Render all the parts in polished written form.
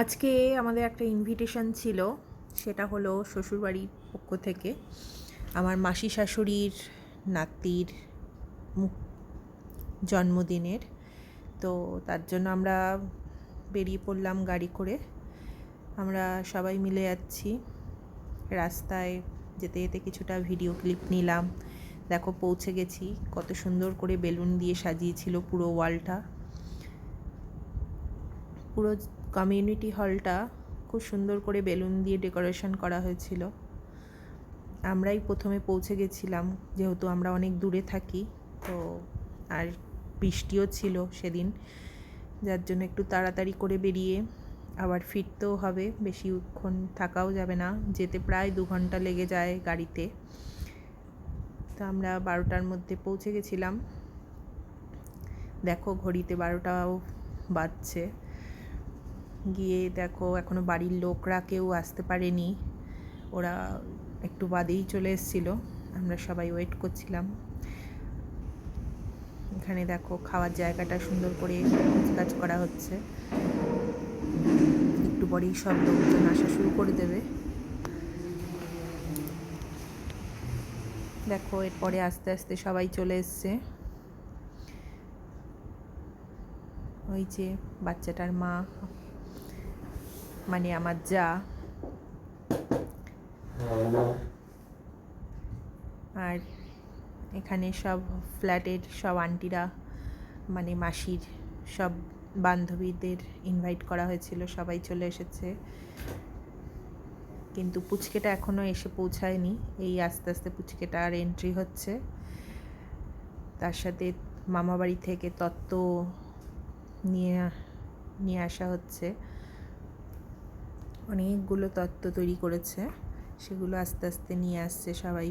আজকে আমাদের একটা ইনভিটেশন ছিল, সেটা হলো শ্বশুরবাড়ির পক্ষ থেকে আমার মাসি শাশুড়ির নাতির জন্মদিনের। তো তার জন্য আমরা বেরিয়ে পড়লাম গাড়ি করে। আমরা সবাই মিলে যাচ্ছি। রাস্তায় যেতে যেতে কিছুটা ভিডিও ক্লিপ নিলাম। দেখো পৌঁছে গেছি, কত সুন্দর করে বেলুন দিয়ে সাজিয়েছিল পুরো ওয়ালটা। পুরো কমিউনিটি হলটা খুব সুন্দর করে বেলুন দিয়ে ডেকোরেশন করা হয়েছিল। আমরাই প্রথমে পৌঁছে গেছিলাম, যেহেতু আমরা অনেক দূরে থাকি। তো আর বৃষ্টিও ছিল সেদিন, যার জন্য একটু তাড়াতাড়ি করে বেরিয়ে আবার ফিরতেও হবে, বেশিক্ষণ থাকাও যাবে না, যেতে প্রায় 2 ঘন্টা লেগে যায় গাড়িতে। তো আমরা 12টার মধ্যে পৌঁছে গেছিলাম। দেখো ঘড়িতে 12টাও বাজছে। গিয়ে দেখো এখনও বাড়ির লোকরা কেউ আসতে পারেনি, ওরা একটু বাদেই চলে এসেছিলো। আমরা সবাই ওয়েট করছিলাম। এখানে দেখো খাওয়ার জায়গাটা সুন্দর করে কাজ করা হচ্ছে, একটু পরেই সব লোকজন আসা শুরু করে দেবে। দেখো এরপরে আস্তে আস্তে সবাই চলে এসছে। ওই যে বাচ্চাটার মা, মানে আমার যা, আর এখানে সব ফ্ল্যাটের সব আন্টিরা, মানে মাসির সব বান্ধবীদের ইনভাইট করা হয়েছিল, সবাই চলে এসেছে। কিন্তু পুচকেটা এখনও এসে পৌঁছায়নি, এই আস্তে আস্তে পুচকেটা আর এন্ট্রি হচ্ছে। তার সাথে মামাবাড়ি থেকে তত্ত্ব নিয়ে আসা হচ্ছে। অনেকগুলো তত্ত্ব তৈরি করেছে, সেগুলো আস্তে আস্তে নিয়ে আসছে সবাই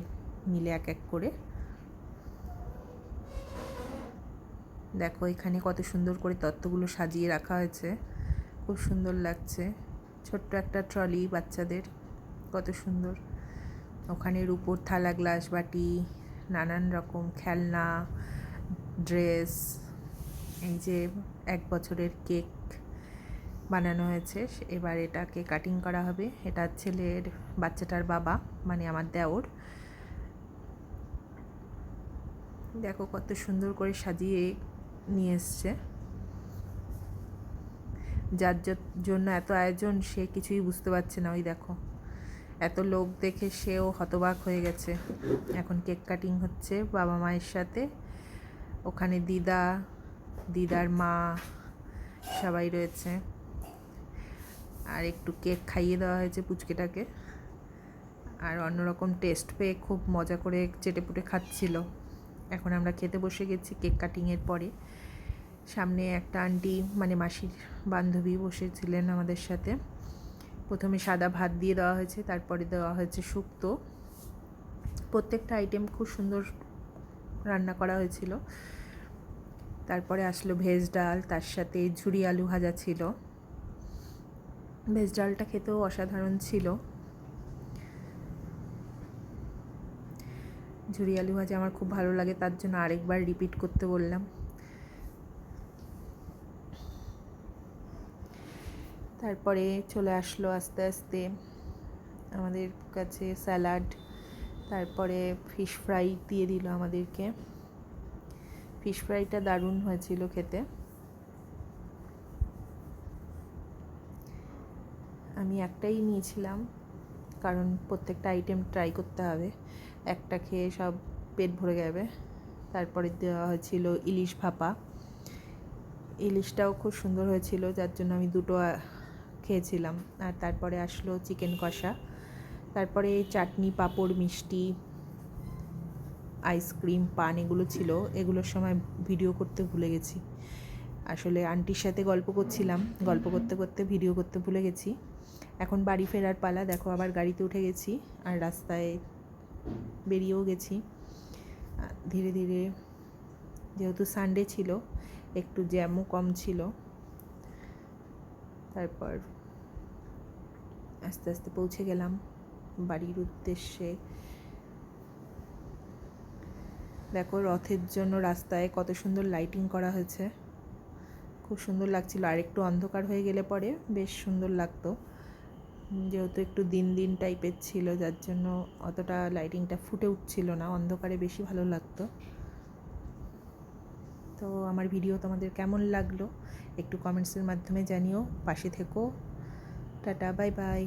মিলে এক এক করে। দেখো এখানে কত সুন্দর করে তত্ত্বগুলো সাজিয়ে রাখা হয়েছে, খুব সুন্দর লাগছে। ছোট্ট একটা ট্রলি বাচ্চাদের, কত সুন্দর। ওখানে রূপোর থালা, গ্লাস, বাটি, নানান রকম খেলনা, ড্রেস। এই যে 1 বছরের কেক বানানো হয়েছে, এবার এটাকে কাটিং করা হবে। এটা ছেলের, বাচ্চাটার বাবা, মানে আমার দেওর। দেখো কত সুন্দর করে সাজিয়ে নিয়ে এসছে। যার জন্য এত আয়োজন, সে কিছুই বুঝতে পারছে না। ওই দেখো এত লোক দেখে সেও হতবাক হয়ে গেছে। এখন কেক কাটিং হচ্ছে বাবা মায়ের সাথে। ওখানে দিদার মা সবাই রয়েছে। আর একটু কেক খাইয়ে দেওয়া হয়েছে পুচকেটাকে। আর অন্যরকম টেস্ট পেয়ে খুব মজা করে চেটেপুটে খাচ্ছিল। এখন আমরা খেতে বসে গেছি কেক কাটিংয়ের পরে। সামনে একটা আন্টি, মানে মাসির বান্ধবী বসেছিলেন আমাদের সাথে। প্রথমে সাদা ভাত দিয়ে দেওয়া হয়েছে, তারপরে দেওয়া হয়েছে শুক্তো। প্রত্যেকটা আইটেম খুব সুন্দর রান্না করা হয়েছিল। তারপরে আসলো ভেজ ডাল, তার সাথে ঝুরি আলু ভাজা ছিল। ভেজ ডালটা খেতেও অসাধারণ ছিল। ঝুরি আলু ভাজা আমার খুব ভালো লাগে, তার জন্য আরেকবার রিপিট করতে বললাম। তারপরে চলে আসলো আস্তে আস্তে আমাদের কাছে স্যালাড, তারপরে ফিশ ফ্রাই দিয়ে দিল আমাদেরকে। ফিশ ফ্রাইটা দারুণ হয়েছিল খেতে। আমি একটাই নিয়েছিলাম, কারণ প্রত্যেকটা আইটেম ট্রাই করতে হবে, একটা খেয়ে সব পেট ভরে যাবে। তারপরে দেওয়া হয়েছিল ইলিশ ভাপা। ইলিশটাও খুব সুন্দর হয়েছিল, যার জন্য আমি 2টো খেয়েছিলাম। আর তারপরে আসলো চিকেন কষা, তারপরে চাটনি, পাঁপড়, মিষ্টি, আইসক্রিম, পান, এগুলো ছিল। এগুলোর সময় ভিডিও করতে ভুলে গেছি। আসলে আন্টির সাথে গল্প করছিলাম, গল্প করতে করতে ভিডিও করতে ভুলে গেছি। এখন বাড়ি ফেরার পালা। দেখো আবার গাড়িতে উঠে গেছি আর রাস্তায় বেরিয়েও গেছি ধীরে ধীরে। যেহেতু সানডে ছিল, একটু জ্যামও কম ছিল। তারপর আস্তে আস্তে পৌঁছে গেলাম বাড়ির উদ্দেশ্যে। দেখো রথের জন্য রাস্তায় কত সুন্দর লাইটিং করা হয়েছে, খুব সুন্দর লাগছিল। আর একটু অন্ধকার হয়ে গেলে পরে বেশ সুন্দর লাগতো, যেহেতু একটু দিন দিন টাইপের ছিল, যার জন্য অতটা লাইটিংটা ফুটে উঠছিল না, অন্ধকারে বেশি ভালো লাগতো। তো আমার ভিডিও তোমাদের কেমন লাগলো একটু কমেন্টসের মাধ্যমে জানিও। পাশে থেকো। Tata, bye bye.